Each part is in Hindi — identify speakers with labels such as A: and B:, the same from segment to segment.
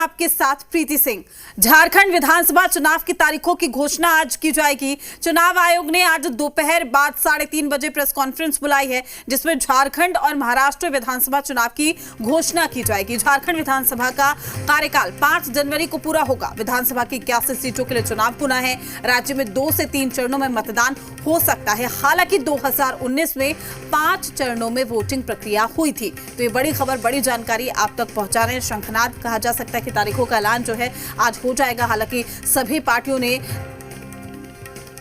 A: आपके साथ प्रीति सिंह। झारखंड विधानसभा चुनाव की तारीखों की घोषणा आज की जाएगी। चुनाव आयोग ने आज दोपहर बाद 3:30 बजे प्रेस कॉन्फ्रेंस बुलाई है, जिसमें झारखंड और महाराष्ट्र विधानसभा चुनाव की घोषणा की जाएगी। झारखंड विधानसभा का कार्यकाल 5 जनवरी को पूरा होगा। विधानसभा की 81 सीटों के लिए चुनाव होना है। राज्य में 2 से 3 चरणों में मतदान हो सकता है। हालांकि 2019 में 5 चरणों में वोटिंग प्रक्रिया हुई थी। तो ये बड़ी खबर, बड़ी जानकारी आप तक पहुंचा रहे हैं। शंखनाद कहा जा सकता है कि तारीखों का ऐलान जो है आज हो जाएगा। हालांकि सभी पार्टियों ने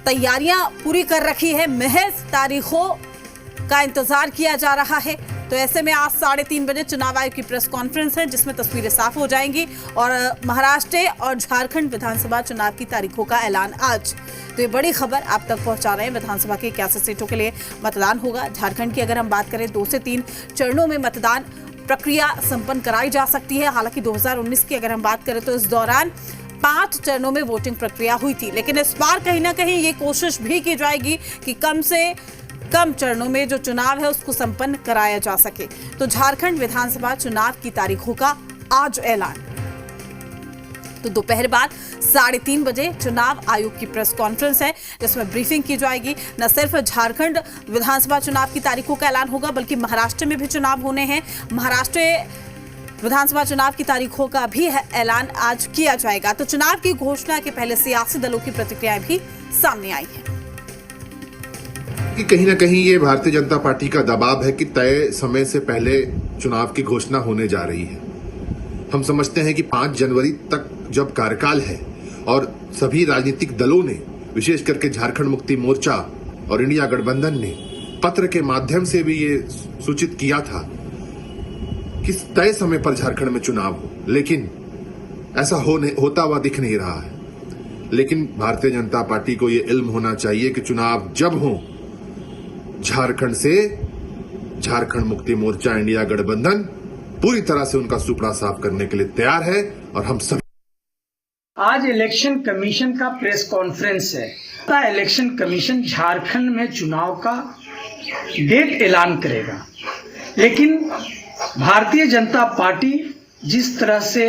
A: तैयारियां पूरी कर रखी है। महज तारीखों का इंतजार किया जा रहा है। तो ऐसे में आज 3:30 बजे चुनाव आयोग की प्रेस कॉन्फ्रेंस है, जिसमें तस्वीरें साफ हो जाएंगी और महाराष्ट्र और झारखंड विधानसभा चुनाव की तारीखों का ऐलान आज। तो ये बड़ी खबर आप तक पहुंचा रहे हैं। विधानसभा की 81 सीटों के लिए मतदान होगा। झारखंड की अगर हम बात करें, 2 से 3 चरणों में मतदान प्रक्रिया संपन्न कराई जा सकती है। हालांकि 2019 की अगर हम बात करें तो इस दौरान 5 चरणों में वोटिंग प्रक्रिया हुई थी। लेकिन इस बार कहीं ना कहीं ये कोशिश भी की जाएगी कि कम से कम चरणों में जो चुनाव है उसको संपन्न कराया जा सके। तो झारखंड विधानसभा चुनाव की तारीखों का आज ऐलान। तो दोपहर बाद 3:30 बजे चुनाव आयोग की प्रेस कॉन्फ्रेंस है, जिसमें ब्रीफिंग की जाएगी। न सिर्फ झारखंड विधानसभा चुनाव की तारीखों का ऐलान होगा, बल्कि महाराष्ट्र में भी चुनाव होने हैं। महाराष्ट्र विधानसभा चुनाव की तारीखों का भी ऐलान आज किया जाएगा। तो चुनाव की घोषणा के पहले सियासी दलों की प्रतिक्रियाएं भी सामने आई हैं
B: कि कहीं ना कहीं ये भारतीय जनता पार्टी का दबाव है कि तय समय से पहले चुनाव की घोषणा होने जा रही है। हम समझते हैं कि 5 जनवरी तक जब कार्यकाल है और सभी राजनीतिक दलों ने, विशेष करके झारखंड मुक्ति मोर्चा और इंडिया गठबंधन ने पत्र के माध्यम से भी ये सूचित किया था कि तय समय पर झारखंड में चुनाव हो, लेकिन ऐसा होता हुआ दिख नहीं रहा है। लेकिन भारतीय जनता पार्टी को ये इल्म होना चाहिए कि चुनाव जब हो, झारखंड से झारखंड मुक्ति मोर्चा, इंडिया गठबंधन पूरी तरह से उनका सुपड़ा साफ करने के लिए तैयार है। और हम सब
C: आज इलेक्शन कमीशन का प्रेस कॉन्फ्रेंस है। इलेक्शन कमीशन झारखंड में चुनाव का डेट ऐलान करेगा, लेकिन भारतीय जनता पार्टी जिस तरह से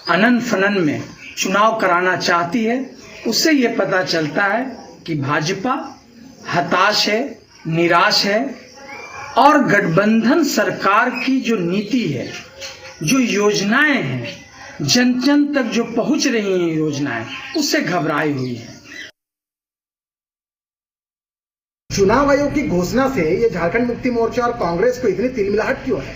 C: अनन फनन में चुनाव कराना चाहती है, उससे ये पता चलता है कि भाजपा हताश है, निराश है और गठबंधन सरकार की जो नीति है, जो योजनाएं हैं, जन जन तक जो पहुंच रही हैं योजनाएं, उससे घबराई हुई है।
D: चुनाव आयोग की घोषणा से ये झारखंड मुक्ति मोर्चा और कांग्रेस को इतनी तिलमिलाहट क्यों है?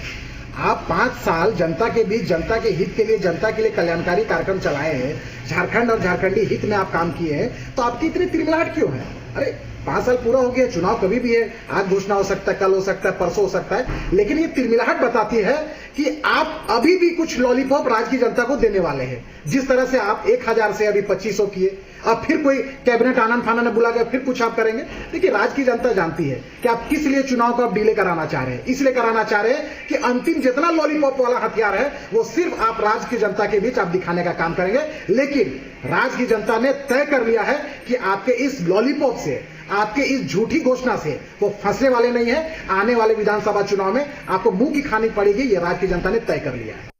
D: आप 5 साल जनता के बीच, जनता के हित के लिए, जनता के लिए कल्याणकारी कार्यक्रम चलाए हैं, झारखंड और झारखंडी हित में आप काम किए हैं, तो आपकी इतनी तिलमिलाहट क्यों है? अरे 5 साल पूरा हो गया, चुनाव कभी भी है, आज घोषणा हो सकता है, कल हो सकता है, परसों हो सकता है। लेकिन ये तिलमिलाहट बताती है कि आप अभी भी कुछ लॉलीपॉप राज्य की जनता को देने वाले हैं। जिस तरह से आप 1000 से अभी 2500 किए, अब फिर कोई कैबिनेट आनंद फानन बुला के फिर कुछ आप करेंगे। देखिए, राज्य की जनता जानती है कि आप किस लिए चुनाव को आप डिले कराना चाह रहे हैं। इसलिए कराना चाह रहे हैं कि अंतिम जितना लॉलीपॉप वाला हथियार है, वो सिर्फ आप राज्य की जनता के बीच आप दिखाने का काम करेंगे। लेकिन राज्य की जनता ने तय कर लिया है कि आपके इस लॉलीपॉप से, आपके इस झूठी घोषणा से वो फंसने वाले नहीं है। आने वाले विधानसभा चुनाव में आपको मुंह की खानी पड़ेगी, ये राज्य की जनता ने तय कर लिया है।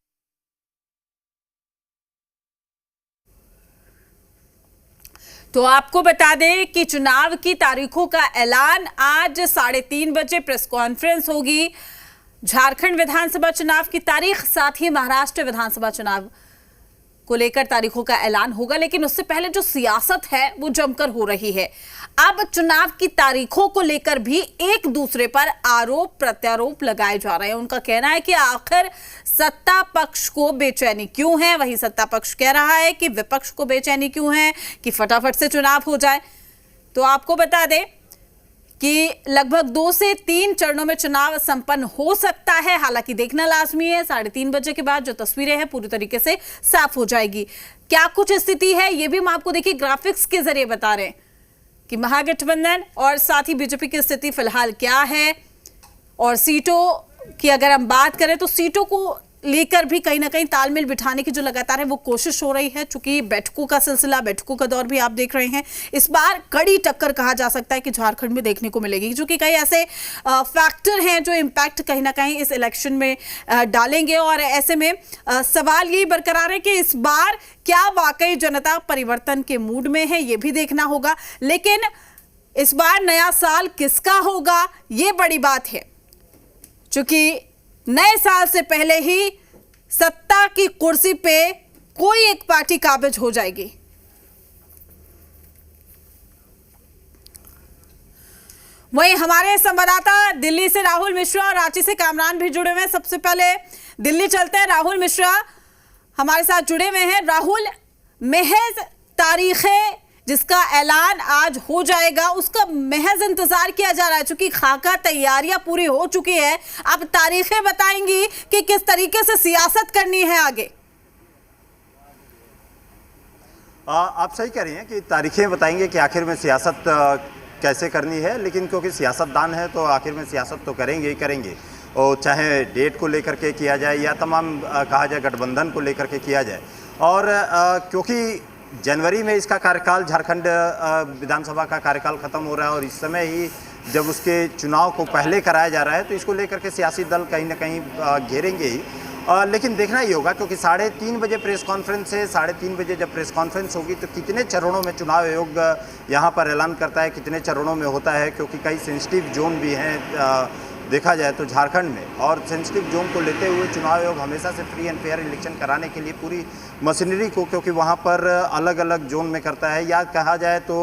A: तो आपको बता दें कि चुनाव की तारीखों का ऐलान आज 3:30 बजे प्रेस कॉन्फ्रेंस होगी। झारखंड विधानसभा चुनाव की तारीख, साथ ही महाराष्ट्र विधानसभा चुनाव को लेकर तारीखों का ऐलान होगा। लेकिन उससे पहले जो सियासत है वो जमकर हो रही है। अब चुनाव की तारीखों को लेकर भी एक दूसरे पर आरोप प्रत्यारोप लगाए जा रहे हैं। उनका कहना है कि आखिर सत्ता पक्ष को बेचैनी क्यों है, वहीं सत्ता पक्ष कह रहा है कि विपक्ष को बेचैनी क्यों है कि फटाफट से चुनाव हो जाए। तो आपको बता दें कि लगभग 2 से 3 चरणों में चुनाव संपन्न हो सकता है। हालांकि देखना लाजमी है। 3:30 बजे के बाद जो तस्वीरें हैं पूरी तरीके से साफ हो जाएगी। क्या कुछ स्थिति है, ये भी हम आपको देखिए ग्राफिक्स के जरिए बता रहे हैं कि महागठबंधन और साथ ही बीजेपी की स्थिति फिलहाल क्या है। और सीटों की अगर हम बात करें तो सीटों को लेकर भी कहीं ना कहीं तालमेल बिठाने की जो लगातार है वो कोशिश हो रही है। चूंकि बैठकों का सिलसिला, बैठकों का दौर भी आप देख रहे हैं, इस बार कड़ी टक्कर कहा जा सकता है कि झारखंड में देखने को मिलेगी, क्योंकि कई ऐसे फैक्टर हैं जो इम्पैक्ट कहीं ना कहीं इस इलेक्शन में डालेंगे। और ऐसे में सवाल यही बरकरार है कि इस बार क्या वाकई जनता परिवर्तन के मूड में है, ये भी देखना होगा। लेकिन इस बार नया साल किसका होगा, ये बड़ी बात है, क्योंकि नए साल से पहले ही सत्ता की कुर्सी पे कोई एक पार्टी काबिज हो जाएगी। वहीं हमारे संवाददाता दिल्ली से राहुल मिश्रा और रांची से कामरान भी जुड़े हुए हैं। सबसे पहले दिल्ली चलते हैं, राहुल मिश्रा हमारे साथ जुड़े हुए हैं। राहुल, महज तारीखें जिसका ऐलान आज हो जाएगा उसका महज इंतजार किया जा रहा है, चूंकि खाका तैयारियां पूरी हो चुकी है। अब तारीखें बताएंगी कि किस तरीके से सियासत करनी है आगे।
E: आप सही कह रही हैं कि तारीखें बताएंगे कि आखिर में सियासत कैसे करनी है, लेकिन क्योंकि सियासतदान है तो आखिर में सियासत तो करेंगे ही करेंगे, और चाहे डेट को लेकर के किया जाए या तमाम कहा जाए गठबंधन को लेकर के किया जाए। और क्योंकि जनवरी में इसका कार्यकाल, झारखंड विधानसभा का कार्यकाल खत्म हो रहा है और इस समय ही जब उसके चुनाव को पहले कराया जा रहा है, तो इसको लेकर के सियासी दल कहीं ना कहीं घेरेंगे ही। लेकिन देखना ही होगा, क्योंकि 3:30 बजे प्रेस कॉन्फ्रेंस है। 3:30 बजे जब प्रेस कॉन्फ्रेंस होगी तो कितने चरणों में चुनाव आयोग यहाँ पर ऐलान करता है, कितने चरणों में होता है, क्योंकि कई सेंसिटिव जोन भी हैं देखा जाए तो झारखंड में, और सेंसिटिव जोन को लेते हुए चुनाव आयोग हमेशा से फ्री एंड फेयर इलेक्शन कराने के लिए पूरी मशीनरी को, क्योंकि वहाँ पर अलग अलग जोन में करता है, या कहा जाए तो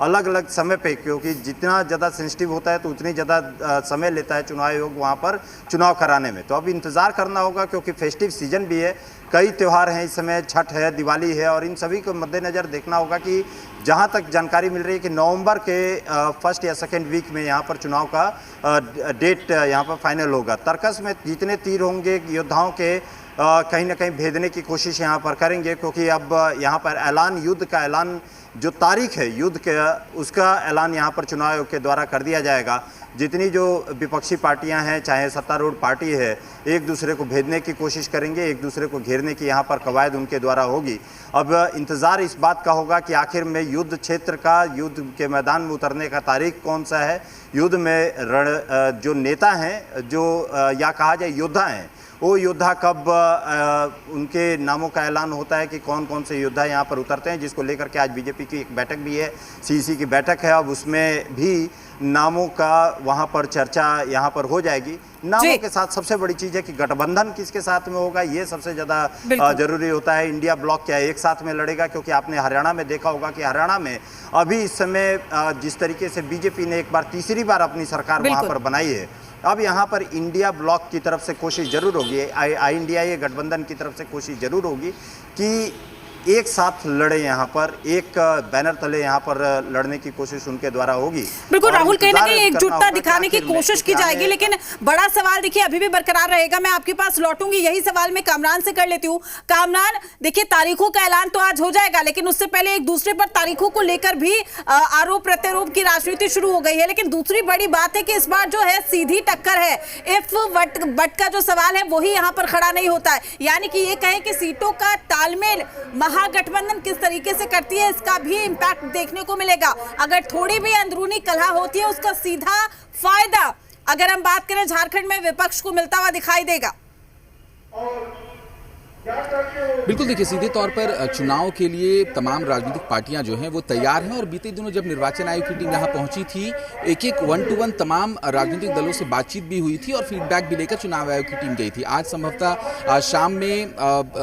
E: अलग अलग समय पे, क्योंकि जितना ज़्यादा सेंसिटिव होता है तो उतनी ज़्यादा समय लेता है चुनाव आयोग वहाँ पर चुनाव कराने में। तो अब इंतज़ार करना होगा, क्योंकि फेस्टिव सीजन भी है, कई त्यौहार हैं इस समय, छठ है, दिवाली है, और इन सभी को मद्देनज़र देखना होगा कि जहाँ तक जानकारी मिल रही है कि नवंबर के फर्स्ट या सेकेंड वीक में यहाँ पर चुनाव का डेट यहाँ पर फाइनल होगा। तर्कस में जितने तीर होंगे योद्धाओं के कहीं ना कहीं भेदने की कोशिश यहाँ पर करेंगे, क्योंकि अब यहाँ पर ऐलान, युद्ध का ऐलान, जो तारीख है युद्ध के, उसका ऐलान यहाँ पर चुनाव आयोग के द्वारा कर दिया जाएगा। जितनी जो विपक्षी पार्टियां हैं, चाहे सत्तारूढ़ पार्टी है, एक दूसरे को भेदने की कोशिश करेंगे, एक दूसरे को घेरने की यहाँ पर कवायद उनके द्वारा होगी। अब इंतज़ार इस बात का होगा कि आखिर में युद्ध क्षेत्र का, युद्ध के मैदान में उतरने का तारीख कौन सा है, युद्ध में जो नेता हैं, जो या कहा जाए योद्धा हैं, वो योद्धा कब उनके नामों का ऐलान होता है कि कौन कौन से योद्धा यहाँ पर उतरते हैं, जिसको लेकर के आज बीजेपी की एक बैठक भी है, सीईसी की बैठक है। अब उसमें भी नामों का वहाँ पर चर्चा यहाँ पर हो जाएगी। नामों के साथ सबसे बड़ी चीज़ है कि गठबंधन किसके साथ में होगा, ये सबसे ज़्यादा जरूरी होता है। इंडिया ब्लॉक क्या एक साथ में लड़ेगा, क्योंकि आपने हरियाणा में देखा होगा कि हरियाणा में अभी इस समय जिस तरीके से बीजेपी ने एक बार, तीसरी बार अपनी सरकार वहाँ पर बनाई है, अब यहाँ पर इंडिया ब्लॉक की तरफ से कोशिश जरूर होगी, आई इंडिया ये गठबंधन की तरफ से कोशिश जरूर होगी कि एक साथ लड़े, यहाँ पर एक बैनर तले यहाँ पर लड़ने की कोशिश उनके द्वारा होगी।
A: बिल्कुल राहुल, कहीं ना कहीं एकजुटता दिखाने की कोशिश की जाएगी, लेकिन बड़ा सवाल देखिए अभी भी बरकरार रहेगा। मैं आपके पास लौटूंगी, यही सवाल मैं कामरान से कर लेती हूँ। कामरान, देखिए तारीखों का ऐलान तो आज हो जाएगा, लेकिन उससे पहले एक दूसरे पर तारीखों को लेकर भी आरोप प्रत्यारोप की राजनीति शुरू हो गई है। लेकिन दूसरी बड़ी बात है कि इस बार जो है सीधी टक्कर है, इफ बट का जो सवाल है वही यहाँ पर खड़ा नहीं होता है। यानी कि ये कहें कि सीटों का तालमेल महागठबंधन किस तरीके से करती है, इसका भी इंपैक्ट देखने को मिलेगा। अगर थोड़ी भी अंदरूनी कलह होती है, उसका सीधा फायदा अगर हम बात करें झारखंड में विपक्ष को मिलता हुआ दिखाई देगा।
F: बिल्कुल, देखिए सीधे तौर पर चुनाव के लिए तमाम राजनीतिक पार्टियां जो हैं वो तैयार हैं, और बीते दिनों जब निर्वाचन आयोग की टीम यहां पहुंची थी, एक 1-to-1 तमाम राजनीतिक दलों से बातचीत भी हुई थी और फीडबैक भी लेकर चुनाव आयोग की टीम गई थी। आज संभवतः शाम में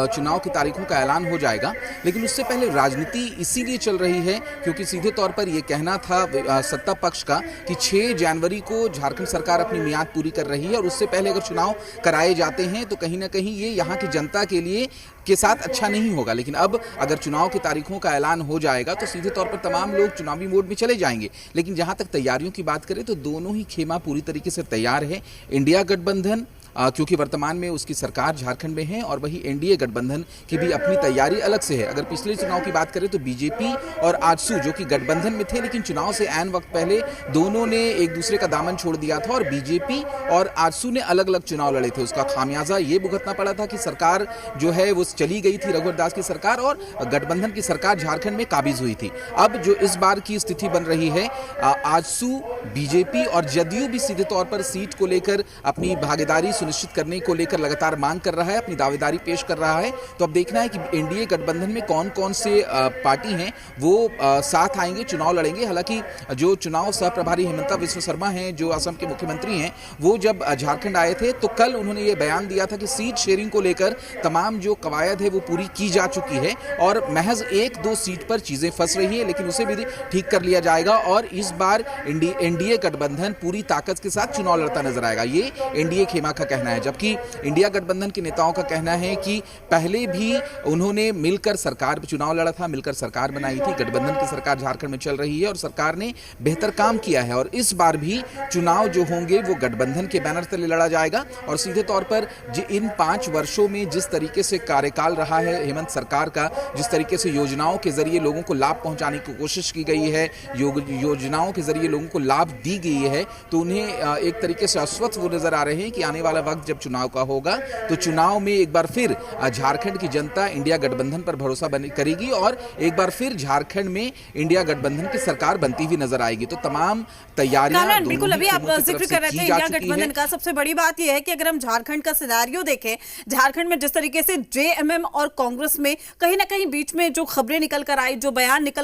F: चुनाव की तारीखों का ऐलान हो जाएगा, लेकिन उससे पहले राजनीति इसीलिए चल रही है क्योंकि सीधे तौर पर यह कहना था सत्ता पक्ष का कि 6 जनवरी को झारखंड सरकार अपनी मियाद पूरी कर रही है, और उससे पहले अगर चुनाव कराए जाते हैं तो कहीं ना कहीं ये यहाँ की जनता के साथ अच्छा नहीं होगा। लेकिन अब अगर चुनाव की तारीखों का ऐलान हो जाएगा तो सीधे तौर पर तमाम लोग चुनावी मोड में चले जाएंगे। लेकिन जहां तक तैयारियों की बात करें तो दोनों ही खेमा पूरी तरीके से तैयार है। इंडिया गठबंधन क्योंकि वर्तमान में उसकी सरकार झारखंड में है और वही एनडीए गठबंधन की भी अपनी तैयारी अलग से है। अगर पिछले चुनाव की बात करें तो बीजेपी और आजसू जो कि गठबंधन में थे, लेकिन चुनाव से ऐन वक्त पहले दोनों ने एक दूसरे का दामन छोड़ दिया था और बीजेपी और आजसू ने अलग अलग चुनाव लड़े थे। उसका खामियाजा ये भुगतना पड़ा था कि सरकार जो है वो चली गई थी, रघुवर दास की सरकार, और गठबंधन की सरकार झारखंड में काबिज हुई थी। अब जो इस बार की स्थिति बन रही है, आजसू, बीजेपी और जदयू भी सीधे तौर पर सीट को लेकर अपनी भागीदारी सुनिश्चित करने को लेकर लगातार मांग कर रहा है, अपनी दावेदारी पेश कर रहा है। तो अब देखना है कि एनडीए गठबंधन में कौन कौन से पार्टी हैं वो साथ आएंगे, चुनाव लड़ेंगे। हालांकि जो चुनाव सह प्रभारी हेमंता विश्व शर्मा हैं, जो असम के मुख्यमंत्री हैं, वो जब झारखंड आए थे तो कल उन्होंने ये बयान दिया था कि सीट शेयरिंग को लेकर तमाम जो कवायद है वो पूरी की जा चुकी है और महज 1-2 सीट पर चीजें फंस रही है, लेकिन उसे भी ठीक कर लिया जाएगा और इस बार एनडीए गठबंधन पूरी ताकत के साथ चुनाव लड़ता नजर आएगा। ये एनडीए खेमा का कहना है, जबकि इंडिया गठबंधन के नेताओं का कहना है कि पहले भी उन्होंने मिलकर सरकार चुनाव लड़ा था, मिलकर सरकार बनाई थी, गठबंधन की सरकार झारखंड में चल रही है और सरकार ने बेहतर काम किया है और इस बार भी चुनाव जो होंगे वो गठबंधन के बैनर तले लड़ा जाएगा। और सीधे तौर पर इन 5 वर्षों में जिस तरीके से कार्यकाल रहा है हेमंत सरकार का, जिस तरीके से योजनाओं के जरिए लोगों को लाभ पहुंचाने की कोशिश की गई है, योजनाओं के जरिए लोगों को लाभ दी गई है, तो उन्हें एक तरीके से आश्वस्त वो नजर आ रहे हैं कि आने वाला वक्त जब चुनाव का होगा तो चुनाव में एक बार फिर झारखंड की जनता इंडिया गठबंधन पर भरोसा करेगी और एक बार फिर झारखंड में इंडिया गठबंधन की सरकार बनती हुई नजर आएगी। तो तमाम तैयारियां
A: बिल्कुल, अभी आप जिक्र कर रहे थे इंडिया गठबंधन का। सबसे बड़ी बात यह है कि अगर हम झारखंड का सिनेरियो देखें, झारखंड में जिस तरीके से जेएमएम और कांग्रेस में कहीं ना कहीं बीच में जो खबरें निकल कर आई, जो बयान निकल